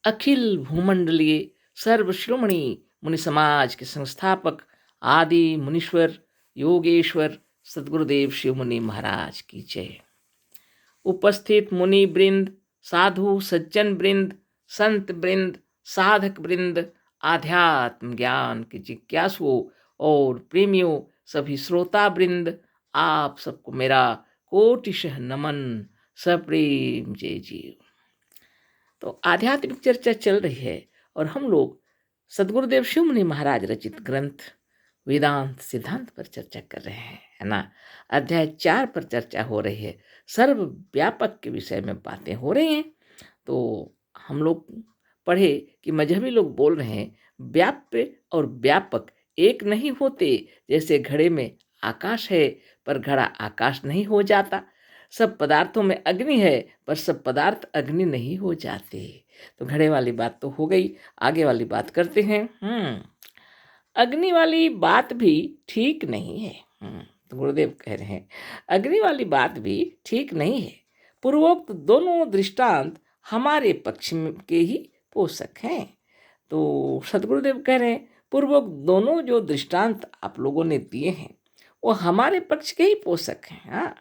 अखिल भूमंडलीय सर्वश्रोमणी मुनि समाज के संस्थापक आदि मुनीश्वर योगेश्वर सदगुरुदेव शिव मुनि महाराज की जय। उपस्थित मुनि वृंद, साधु सज्जन वृंद, संत वृंद, साधक वृंद, आध्यात्म ज्ञान के जिज्ञासुओं और प्रेमियों, सभी श्रोता वृंद, आप सबको मेरा कोटिशः नमन, सप्रेम जय जीव। तो आध्यात्मिक चर्चा चल रही है और हम लोग सदगुरुदेव शिव मुनि महाराज रचित ग्रंथ वेदांत सिद्धांत पर चर्चा कर रहे हैं, है ना। अध्याय 4 पर चर्चा हो रही है। सर्व व्यापक के विषय में बातें हो रही हैं। तो हम लोग पढ़े कि मजहबी लोग बोल रहे हैं व्याप्य और व्यापक एक नहीं होते। जैसे घड़े में आकाश है पर घड़ा आकाश नहीं हो जाता। सब पदार्थों में अग्नि है पर सब पदार्थ अग्नि नहीं हो जाते। तो घड़े वाली बात तो हो गई, आगे वाली बात करते हैं। अग्नि वाली बात भी ठीक नहीं है। तो गुरुदेव कह रहे हैं अग्नि वाली बात भी ठीक नहीं है। पूर्वोक्त दोनों दृष्टांत हमारे पक्ष के ही पोषक हैं। तो सदगुरुदेव कह रहे हैं पूर्वोक्त दोनों जो दृष्टांत आप लोगों ने दिए हैं वो हमारे पक्ष के ही पोषक हैं। हाँ,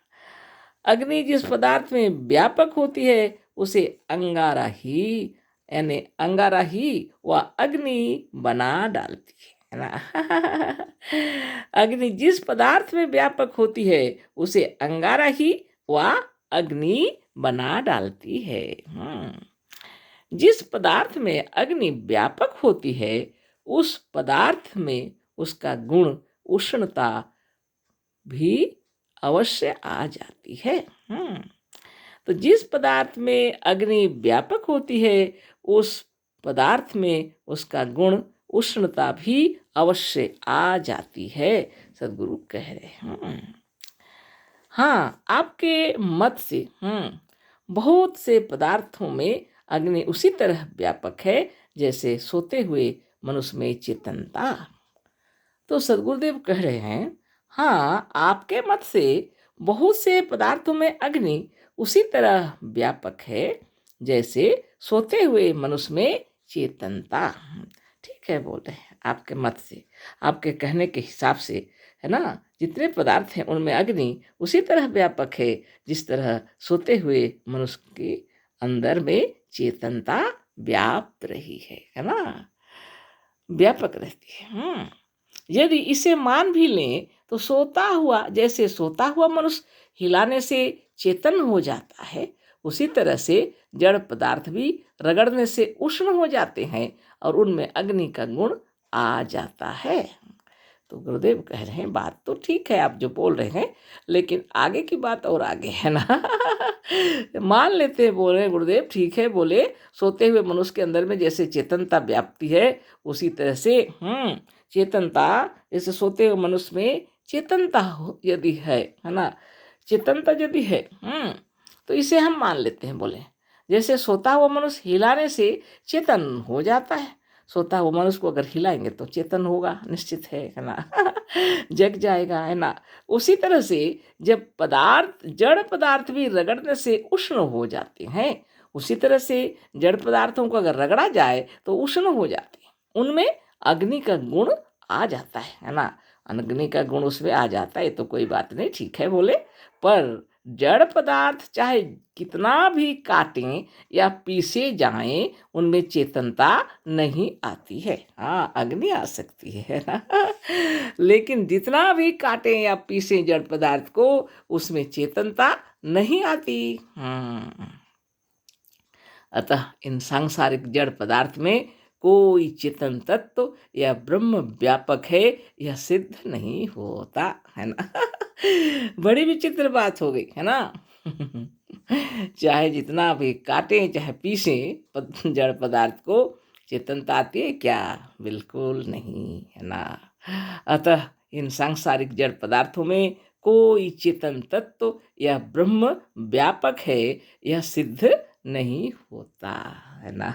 अग्नि जिस पदार्थ में व्यापक होती है उसे अंगारा ही यानी अंगारा ही वह अग्नि बना डालती है ना। अग्नि जिस पदार्थ में व्यापक होती है उसे अंगारा ही वह अग्नि बना डालती है। जिस पदार्थ में अग्नि व्यापक होती है उस पदार्थ में उसका गुण उष्णता भी अवश्य आ जाती है। तो जिस पदार्थ में अग्नि व्यापक होती है उस पदार्थ में उसका गुण उष्णता भी अवश्य आ जाती है, सदगुरु कह रहे हैं। हाँ, आपके मत से बहुत से पदार्थों में अग्नि उसी तरह व्यापक है जैसे सोते हुए मनुष्य में चेतनता। तो सदगुरुदेव कह रहे हैं हाँ, आपके मत से बहुत से पदार्थों में अग्नि उसी तरह व्यापक है जैसे सोते हुए मनुष्य में चेतनता। ठीक है, बोल रहे हैं आपके मत से, आपके कहने के हिसाब से, है ना। जितने पदार्थ हैं उनमें अग्नि उसी तरह व्यापक है जिस तरह सोते हुए मनुष्य के अंदर में चेतनता व्याप्त रही है ना, व्यापक रहती है। यदि इसे मान भी लें तो सोता हुआ मनुष्य हिलाने से चेतन हो जाता है, उसी तरह से जड़ पदार्थ भी रगड़ने से उष्ण हो जाते हैं और उनमें अग्नि का गुण आ जाता है। तो गुरुदेव कह रहे हैं बात तो ठीक है आप जो बोल रहे हैं, लेकिन आगे की बात और आगे है ना। मान लेते हैं, बोल रहे हैं गुरुदेव ठीक है, बोले सोते हुए मनुष्य के अंदर में जैसे चेतनता व्याप्ति है उसी तरह से चेतनता जैसे सोते हुए मनुष्य में चेतनता यदि है ना, चेतनता यदि है तो इसे हम मान लेते हैं। बोले जैसे सोता हुआ मनुष्य हिलाने से चेतन हो जाता है, सोता हुआ मनुष्य को अगर हिलाएंगे तो चेतन होगा, निश्चित है ना। जग जाएगा, है ना। उसी तरह से जब जड़ पदार्थ भी रगड़ने से उष्ण हो जाते हैं, उसी तरह से जड़ पदार्थों को अगर रगड़ा जाए तो उष्ण हो जाते हैं, उनमें अग्नि का गुण आ जाता है ना। अग्नि का गुण उसमें आ जाता है तो कोई बात नहीं, ठीक है बोले। पर जड़ पदार्थ चाहे कितना भी काटें या पीसे जाएं उनमें चेतनता नहीं आती है। हाँ, अग्नि आ सकती है ना, लेकिन जितना भी काटें या पीसे जड़ पदार्थ को उसमें चेतनता नहीं आती। अतः इन सांसारिक जड़ पदार्थ में कोई चेतन तत्व या ब्रह्म व्यापक है यह सिद्ध नहीं होता, है ना। बड़ी विचित्र बात हो गई, है ना। चाहे जितना भी काटें चाहे पीसें जड़ पदार्थ को चेतनता आती है क्या? बिल्कुल नहीं, है ना। अतः इन सांसारिक जड़ पदार्थों में कोई चेतन तत्व या ब्रह्म व्यापक है यह सिद्ध नहीं होता, है ना।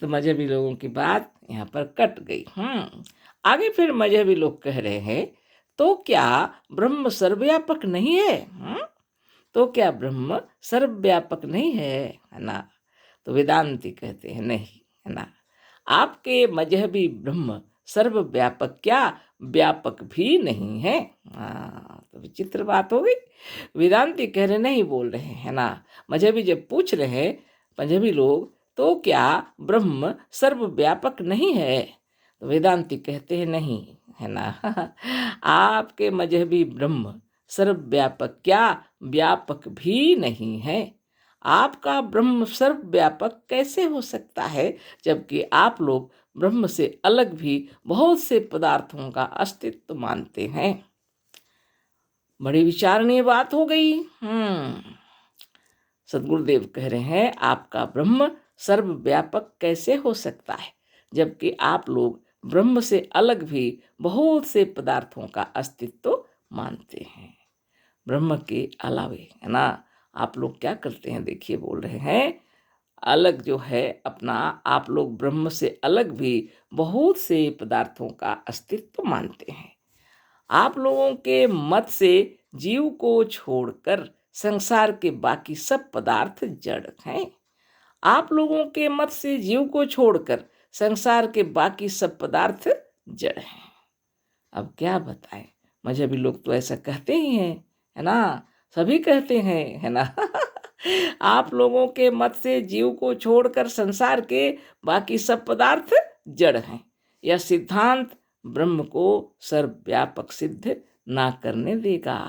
तो मजहबी लोगों की बात यहाँ पर कट गई। आगे फिर मजहबी लोग कह रहे हैं तो क्या ब्रह्म सर्वव्यापक नहीं है? तो क्या ब्रह्म सर्वव्यापक नहीं है ना। तो वेदांती कहते हैं नहीं, है ना, आपके मजहबी ब्रह्म सर्वव्यापक क्या व्यापक भी नहीं है। हाँ, तो विचित्र बात हो गई। वेदांती कह रहे नहीं बोल रहे हैं, है ना, मजहबी जब पूछ रहे हैं मजहबी लोग तो क्या ब्रह्म सर्वव्यापक नहीं है, तो वेदांती कहते हैं नहीं, है ना आपके मजहबी ब्रह्म सर्वव्यापक क्या व्यापक भी नहीं है। आपका ब्रह्म सर्वव्यापक कैसे हो सकता है, जबकि आप लोग ब्रह्म से अलग भी बहुत से पदार्थों का अस्तित्व मानते हैं। बड़ी विचारणीय बात हो गई। सदगुरुदेव कह रहे हैं आपका ब्रह्म सर्वव्यापक कैसे हो सकता है, जबकि आप लोग ब्रह्म से अलग भी बहुत से पदार्थों का अस्तित्व मानते हैं। ब्रह्म के अलावे, है ना, आप लोग क्या करते हैं, देखिए बोल रहे हैं अलग जो है अपना, आप लोग ब्रह्म से अलग भी बहुत से पदार्थों का अस्तित्व मानते हैं। आप लोगों के मत से जीव को छोड़कर संसार के बाकी सब पदार्थ जड़ हैं। आप लोगों के मत से जीव को छोड़कर संसार के बाकी सब पदार्थ जड़ हैं। अब क्या बताएं, मजहबी लोग तो ऐसा कहते ही हैं, है ना, सभी कहते हैं, है ना आप लोगों के मत से जीव को छोड़कर संसार के बाकी सब पदार्थ जड़ हैं। यह सिद्धांत ब्रह्म को सर्वव्यापक सिद्ध ना करने देगा,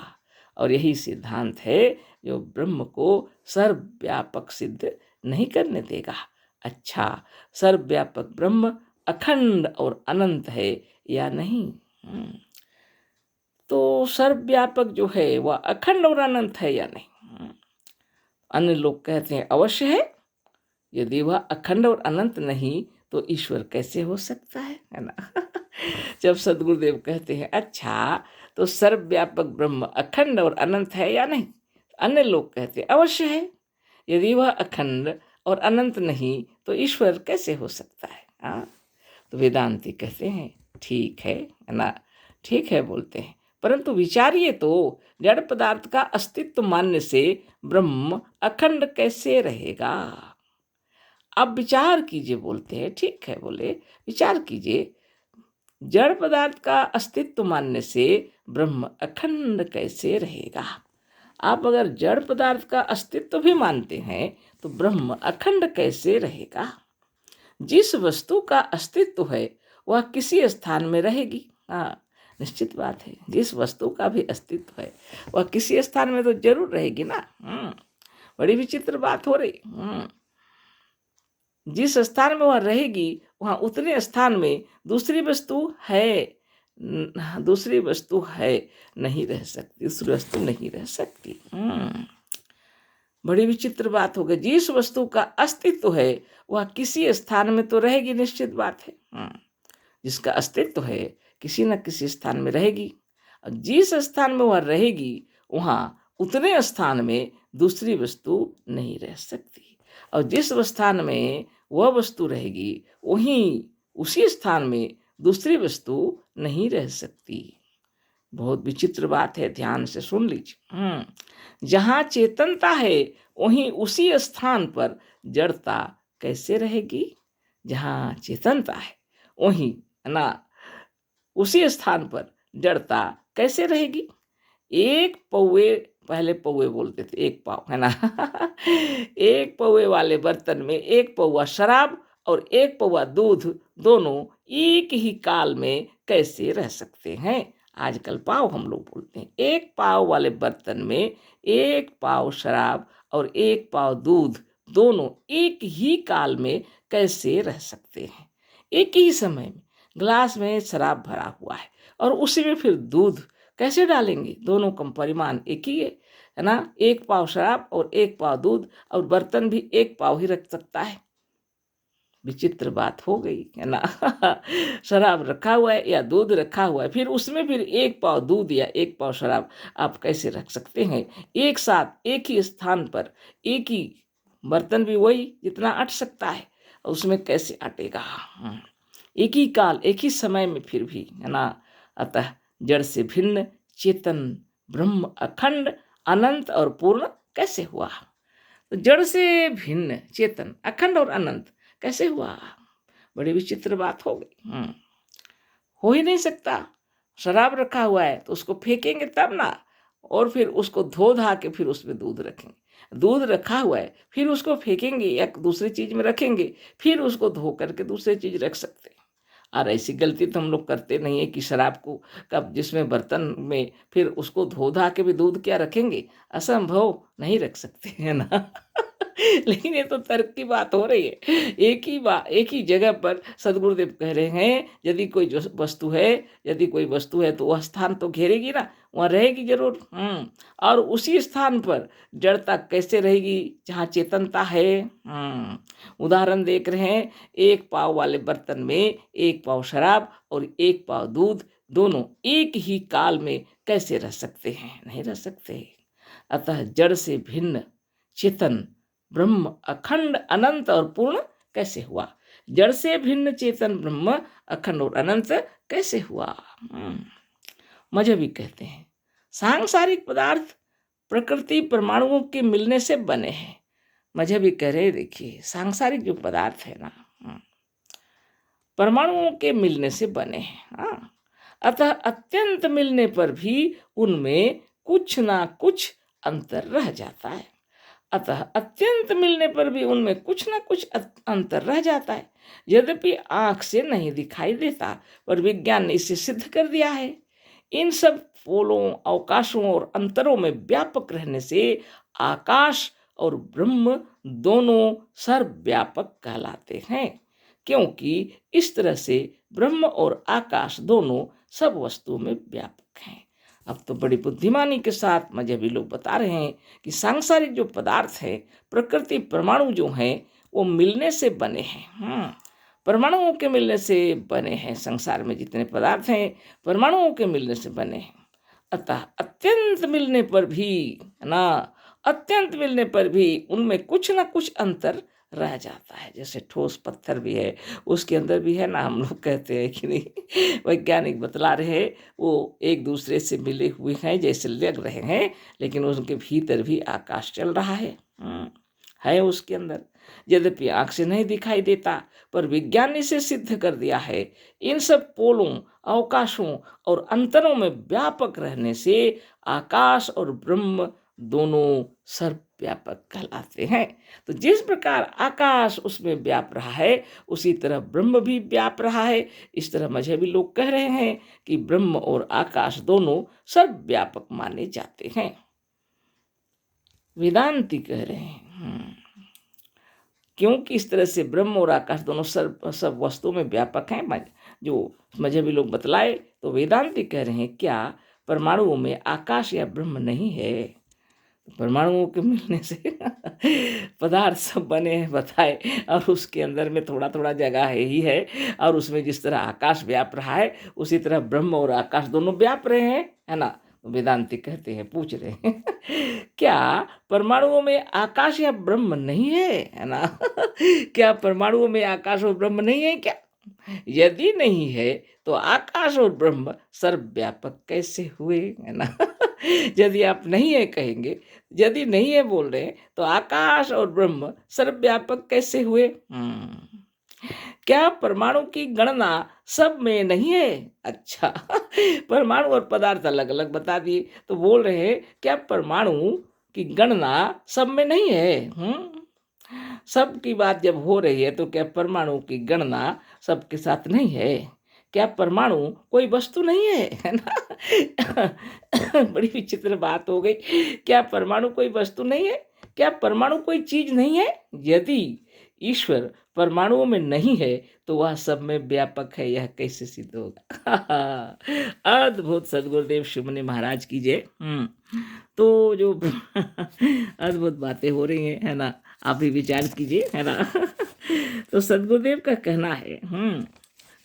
और यही सिद्धांत है जो ब्रह्म को सर्वव्यापक सिद्ध नहीं करने देगा। अच्छा, सर्वव्यापक ब्रह्म अखंड और अनंत है या नहीं? तो सर्वव्यापक जो है वह अखंड और अनंत है या नहीं? अन्य लोग कहते हैं अवश्य है। यदि वह अखंड और अनंत नहीं तो ईश्वर कैसे हो सकता है ना जब सदगुरुदेव कहते हैं अच्छा तो सर्वव्यापक ब्रह्म अखंड और अनंत है या नहीं, अन्य लोग कहते हैं अवश्य है। यदि वह अखंड और अनंत नहीं तो ईश्वर कैसे हो सकता है? हाँ, तो वेदांती कहते हैं ठीक है ना, ठीक है बोलते हैं, परंतु विचारिए तो जड़ पदार्थ का अस्तित्व मानने से ब्रह्म अखंड कैसे रहेगा? अब विचार कीजिए, बोलते हैं ठीक है, बोले विचार कीजिए, जड़ पदार्थ का अस्तित्व मानने से ब्रह्म अखंड कैसे रहेगा? आप अगर जड़ पदार्थ का अस्तित्व भी मानते हैं तो ब्रह्म अखंड कैसे रहेगा? जिस वस्तु का अस्तित्व है वह किसी स्थान में रहेगी। हाँ, निश्चित बात है, जिस वस्तु का भी अस्तित्व है वह किसी स्थान में तो जरूर रहेगी ना। बड़ी विचित्र बात हो रही। जिस स्थान में वह रहेगी वहां उतने स्थान में दूसरी वस्तु है नहीं रह सकती, दूसरी वस्तु नहीं रह सकती। बड़ी विचित्र बात हो गई। जिस वस्तु का अस्तित्व है वह किसी स्थान में तो रहेगी, निश्चित बात है। जिसका अस्तित्व है किसी न किसी स्थान में रहेगी, और जिस स्थान में वह रहेगी वहां उतने स्थान में दूसरी वस्तु नहीं रह सकती, और जिस स्थान में वह वस्तु रहेगी वहीं उसी स्थान में दूसरी वस्तु नहीं रह सकती। बहुत विचित्र बात है, ध्यान से सुन लीजिए। जहाँ चेतनता है वहीं उसी स्थान पर जड़ता कैसे रहेगी? जहाँ चेतनता है वहीं, है ना, उसी स्थान पर जड़ता कैसे रहेगी? एक पौवे, पहले पौवे बोलते थे, एक पाव, है ना एक पौवे वाले बर्तन में एक पौवा शराब और एक पौवा दूध दोनों एक ही काल में कैसे रह सकते हैं? आजकल पाव हम लोग बोलते हैं। एक पाव वाले बर्तन में एक पाव शराब और एक पाव दूध दोनों एक ही काल में कैसे रह सकते हैं? एक ही समय में ग्लास में शराब भरा हुआ है और उसी में फिर दूध कैसे डालेंगे? दोनों का परिमाण एक ही है ना, एक पाव शराब और एक पाव दूध, और बर्तन भी एक पाव ही रख सकता है। विचित्र बात हो गई, है ना शराब रखा हुआ है या दूध रखा हुआ है, फिर उसमें फिर एक पाव दूध या एक पाव शराब आप कैसे रख सकते हैं एक साथ एक ही स्थान पर? एक ही बर्तन भी वही जितना अट सकता है, उसमें कैसे अटेगा? एक ही काल एक ही समय में फिर भी, है ना। अतः जड़ से भिन्न चेतन ब्रह्म अखंड अनंत और पूर्ण कैसे हुआ? तो जड़ से भिन्न चेतन अखंड और अनंत कैसे हुआ? बड़ी विचित्र बात हो गई। हो ही नहीं सकता। शराब रखा हुआ है तो उसको फेंकेंगे तब ना, और फिर उसको धो धा के फिर उसमें दूध रखेंगे। दूध रखा हुआ है फिर उसको फेंकेंगे या दूसरी चीज में रखेंगे, फिर उसको धो करके दूसरी चीज रख सकते हैं। और ऐसी गलती तो हम लोग करते नहीं है कि शराब को कब जिसमें बर्तन में फिर उसको धो धा के भी दूध क्या रखेंगे? असंभव, नहीं रख सकते है ना। लेकिन ये तो तर्क की बात हो रही है। एक ही जगह पर सदगुरुदेव कह रहे हैं, यदि कोई जो वस्तु है, यदि कोई वस्तु है तो वह स्थान तो घेरेगी ना, वहाँ रहेगी जरूर। और उसी स्थान पर जड़ता कैसे रहेगी जहाँ चेतनता है? उदाहरण देख रहे हैं, एक पाव वाले बर्तन में एक पाव शराब और एक पाव दूध, दोनों एक ही काल में कैसे रह सकते हैं? नहीं रह सकते। अतः जड़ से भिन्न चेतन ब्रह्म अखंड अनंत और पूर्ण कैसे हुआ? जड़ से भिन्न चेतन ब्रह्म अखंड और अनंत कैसे हुआ? मजहबी कहते हैं सांसारिक पदार्थ प्रकृति परमाणुओं के मिलने से बने हैं। मजहबी कह रहे देखिए, सांसारिक जो पदार्थ है ना, परमाणुओं के मिलने से बने हैं। अतः अत्यंत मिलने पर भी उनमें कुछ ना कुछ अंतर रह जाता है। अतः अत्यंत मिलने पर भी उनमें कुछ ना कुछ अंतर रह जाता है, यद्यपि आंख से नहीं दिखाई देता, पर विज्ञान ने इसे सिद्ध कर दिया है। इन सब पोलों, अवकाशों और अंतरों में व्यापक रहने से आकाश और ब्रह्म दोनों सर्वव्यापक कहलाते हैं, क्योंकि इस तरह से ब्रह्म और आकाश दोनों सब वस्तुओं में व्यापक हैं। अब तो बड़ी बुद्धिमानी के साथ मजहबी लोग बता रहे हैं कि सांसारिक जो पदार्थ है, प्रकृति परमाणु जो हैं, वो मिलने से बने हैं। परमाणुओं के मिलने से बने हैं। संसार में जितने पदार्थ हैं परमाणुओं के मिलने से बने हैं। अतः अत्यंत मिलने पर भी ना, अत्यंत मिलने पर भी उनमें कुछ ना कुछ अंतर रह जाता है। जैसे ठोस पत्थर भी है, उसके अंदर भी है ना, हम लोग कहते हैं कि नहीं, वैज्ञानिक बतला रहे हैं, वो एक दूसरे से मिले हुए हैं जैसे लग रहे हैं, लेकिन उनके भीतर भी आकाश चल रहा है उसके अंदर, यद्यपि आंख से नहीं दिखाई देता, पर विज्ञान ने इसे सिद्ध कर दिया है। इन सब पोलों, अवकाशों और अंतरों में व्यापक रहने से आकाश और ब्रह्म दोनों सर्वव्यापक कहलाते हैं। तो जिस प्रकार आकाश उसमें व्याप रहा है, उसी तरह ब्रह्म भी व्याप रहा है। इस तरह मजहबी लोग कह रहे हैं कि ब्रह्म और आकाश दोनों सर्वव्यापक माने जाते हैं। वेदांती कह रहे हैं क्योंकि इस तरह से ब्रह्म और आकाश दोनों सब वस्तुओं में व्यापक हैं, जो मजहबी लोग बतलाए, तो वेदांती कह रहे हैं क्या परमाणुओं में आकाश या ब्रह्म नहीं है? परमाणुओं के मिलने से पदार्थ सब बने हैं बताए, और उसके अंदर में थोड़ा थोड़ा जगह है ही है, और उसमें जिस तरह आकाश व्याप रहा है उसी तरह ब्रह्म और आकाश दोनों व्याप रहे हैं, है ना। वेदांती कहते हैं, पूछ रहे हैं क्या परमाणुओं में आकाश या ब्रह्म नहीं है ना। क्या परमाणुओं में आकाश और ब्रह्म नहीं है क्या? यदि नहीं है तो आकाश और ब्रह्म सर्वव्यापक कैसे हुए, है ना। यदि आप नहीं है कहेंगे, यदि नहीं है बोल रहे हैं, तो आकाश और ब्रह्म सर्वव्यापक कैसे हुए? क्या परमाणु की गणना सब में नहीं है? अच्छा, परमाणु और पदार्थ अलग अलग बता दिए, तो बोल रहे हैं क्या परमाणु की गणना सब में नहीं है? सब की बात जब हो रही है तो क्या परमाणु की गणना सबके साथ नहीं है? क्या परमाणु कोई वस्तु नहीं है ना। बड़ी विचित्र बात हो गई। क्या परमाणु कोई वस्तु नहीं है? क्या परमाणु कोई चीज नहीं है? यदि ईश्वर परमाणुओं में नहीं है तो वह सब में व्यापक है, यह कैसे सिद्ध होगा। अद्भुत सदगुरुदेव शिवमुनि महाराज की जय। तो जो अद्भुत बातें हो रही हैं, है ना, आप भी विचार कीजिए, है ना। तो सदगुरुदेव का कहना है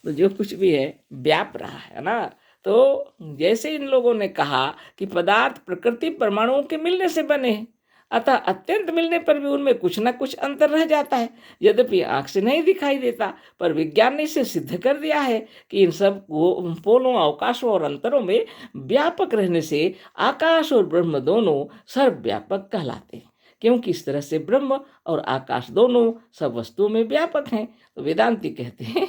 तो जो कुछ भी है व्याप रहा है ना। तो जैसे इन लोगों ने कहा कि पदार्थ प्रकृति परमाणुओं के मिलने से बने हैं, अतः अत्यंत मिलने पर भी उनमें कुछ ना कुछ अंतर रह जाता है, यद्यपि आंख से नहीं दिखाई देता, पर विज्ञान ने इसे सिद्ध कर दिया है कि इन सब पोलों, अवकाशों और अंतरों में व्यापक रहने से आकाश और ब्रह्म दोनों सर्वव्यापक कहलाते हैं, क्योंकि इस तरह से ब्रह्म और आकाश दोनों सब वस्तुओं में व्यापक हैं। तो वेदांती कहते हैं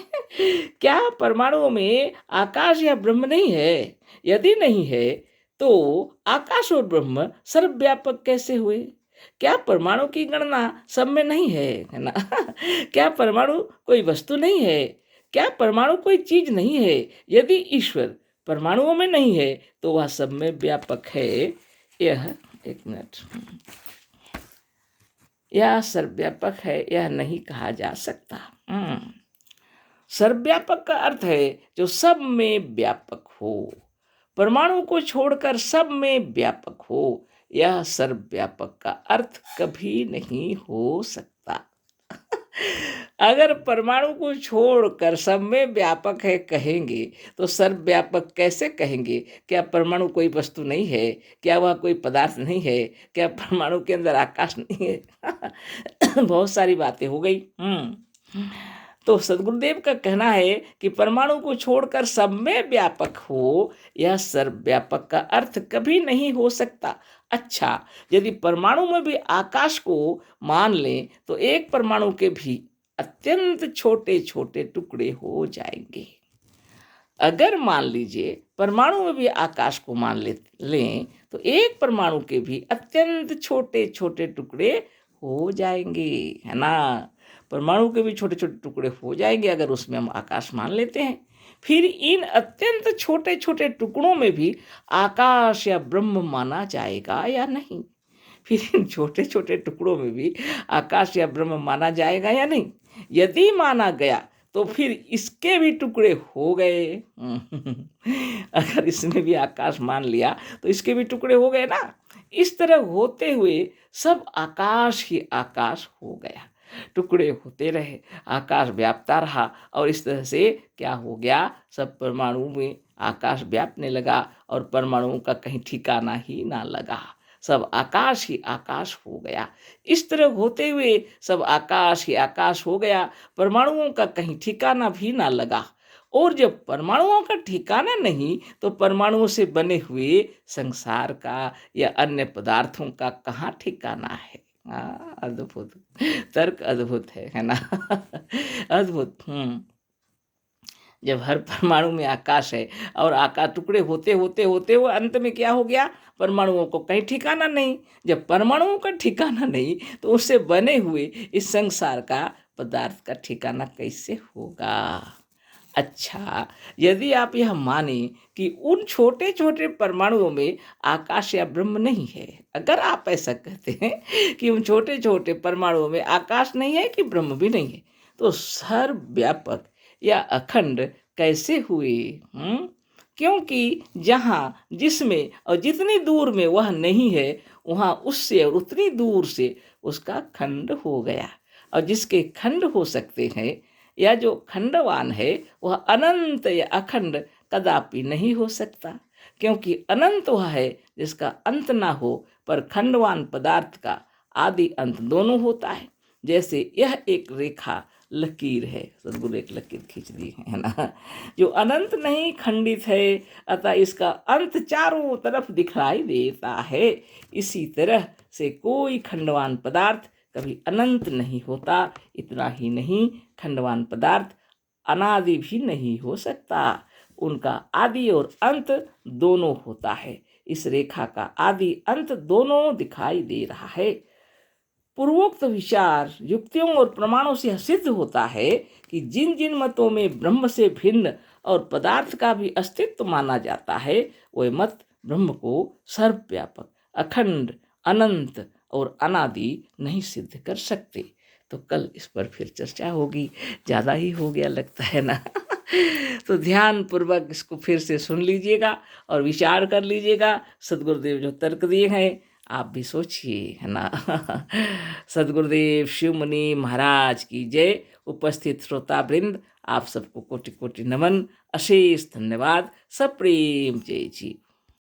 क्या परमाणुओं में आकाश या ब्रह्म नहीं है? यदि नहीं है तो आकाश और ब्रह्म सर्वव्यापक कैसे हुए? क्या परमाणु की गणना सब में नहीं है ना? क्या परमाणु कोई वस्तु नहीं है? क्या परमाणु कोई चीज नहीं है? यदि ईश्वर परमाणुओं में नहीं है तो वह सब में व्यापक है। यह एक मिनट, यह सर्वव्यापक है यह नहीं कहा जा सकता। सर्वव्यापक का अर्थ है जो सब में व्यापक हो, परमाणु को छोड़कर सब में व्यापक हो। यह सर्वव्यापक का अर्थ कभी नहीं हो सकता। अगर परमाणु को छोड़कर सब में व्यापक है कहेंगे तो सर्वव्यापक कैसे कहेंगे? क्या परमाणु कोई वस्तु नहीं है? क्या वह कोई पदार्थ नहीं है? क्या परमाणु के अंदर आकाश नहीं है? बहुत सारी बातें हो गई। तो सदगुरुदेव का कहना है कि परमाणु को छोड़कर सब में व्यापक हो, यह सर्वव्यापक का अर्थ कभी नहीं हो सकता। अच्छा, यदि परमाणु में भी आकाश को मान लें तो एक परमाणु के भी अत्यंत छोटे छोटे टुकड़े हो जाएंगे। अगर मान लीजिए परमाणु में भी आकाश को मान लें तो एक परमाणु के भी अत्यंत छोटे छोटे टुकड़े हो जाएंगे, है ना? परमाणु के भी छोटे छोटे टुकड़े हो जाएंगे अगर उसमें हम आकाश मान लेते हैं। फिर इन अत्यंत छोटे छोटे टुकड़ों में भी आकाश या ब्रह्म माना जाएगा या नहीं? फिर इन छोटे छोटे टुकड़ों में भी आकाश या ब्रह्म माना जाएगा या नहीं? यदि माना गया तो फिर इसके भी टुकड़े हो गए। अगर इसमें भी आकाश मान लिया तो इसके भी टुकड़े हो गए ना। इस तरह होते हुए सब आकाश ही आकाश हो गया, टुकड़े होते रहे, आकाश व्यापता रहा और इस तरह से क्या हो गया, सब परमाणु में आकाश व्यापने लगा और परमाणुओं का कहीं ठिकाना ही ना लगा, सब आकाश ही आकाश हो गया। इस तरह होते हुए सब आकाश ही आकाश हो गया, परमाणुओं का कहीं ठिकाना भी ना लगा। और जब परमाणुओं का ठिकाना नहीं तो परमाणुओं से बने हुए संसार का या अन्य पदार्थों का कहाँ ठिकाना है? अद्भुत तर्क, अद्भुत है ना? अद्भुत। जब हर परमाणु में आकाश है और आकाश टुकड़े होते होते होते वो अंत में क्या हो गया, परमाणुओं को कहीं ठिकाना नहीं। जब परमाणुओं का ठिकाना नहीं तो उससे बने हुए इस संसार का पदार्थ का ठिकाना कैसे होगा? अच्छा, यदि आप यह माने कि उन छोटे छोटे परमाणुओं में आकाश या ब्रह्म नहीं है, अगर आप ऐसा कहते हैं कि उन छोटे छोटे परमाणुओं में आकाश नहीं है कि ब्रह्म भी नहीं है, तो सर्वव्यापक या अखंड कैसे हुए? क्योंकि जहाँ जिसमें और जितनी दूर में वह नहीं है वहाँ उससे और उतनी दूर से उसका खंड हो गया। और जिसके खंड हो सकते हैं या जो खंडवान है वह अनंत या अखंड कदापि नहीं हो सकता, क्योंकि अनंत वह है जिसका अंत ना हो, पर खंडवान पदार्थ का आदि अंत दोनों होता है। जैसे यह एक रेखा लकीर है, सदगुरु एक लकीर खींच दी है ना, जो अनंत नहीं खंडित है, अतः इसका अंत चारों तरफ दिखाई देता है। इसी तरह से कोई खंडवान पदार्थ कभी अनंत नहीं होता। इतना ही नहीं, खंडवान पदार्थ अनादि भी नहीं हो सकता, उनका आदि और अंत दोनों होता है। इस रेखा का आदि अंत दोनों दिखाई दे रहा है। पूर्वोक्त विचार युक्तियों और प्रमाणों से यह सिद्ध होता है कि जिन जिन मतों में ब्रह्म से भिन्न और पदार्थ का भी अस्तित्व माना जाता है, वह मत ब्रह्म को सर्वव्यापक, अखंड, अनंत और अनादि नहीं सिद्ध कर सकते। तो कल इस पर फिर चर्चा होगी। ज़्यादा ही हो गया लगता है ना? तो ध्यान पूर्वक इसको फिर से सुन लीजिएगा और विचार कर लीजिएगा। सदगुरुदेव जो तर्क दिए हैं आप भी सोचिए, है ना? सदगुरुदेव शिव मुनि महाराज की जय। उपस्थित श्रोता वृंद आप सबको कोटि कोटि नमन, अशेष धन्यवाद। सप्रेम जय जी।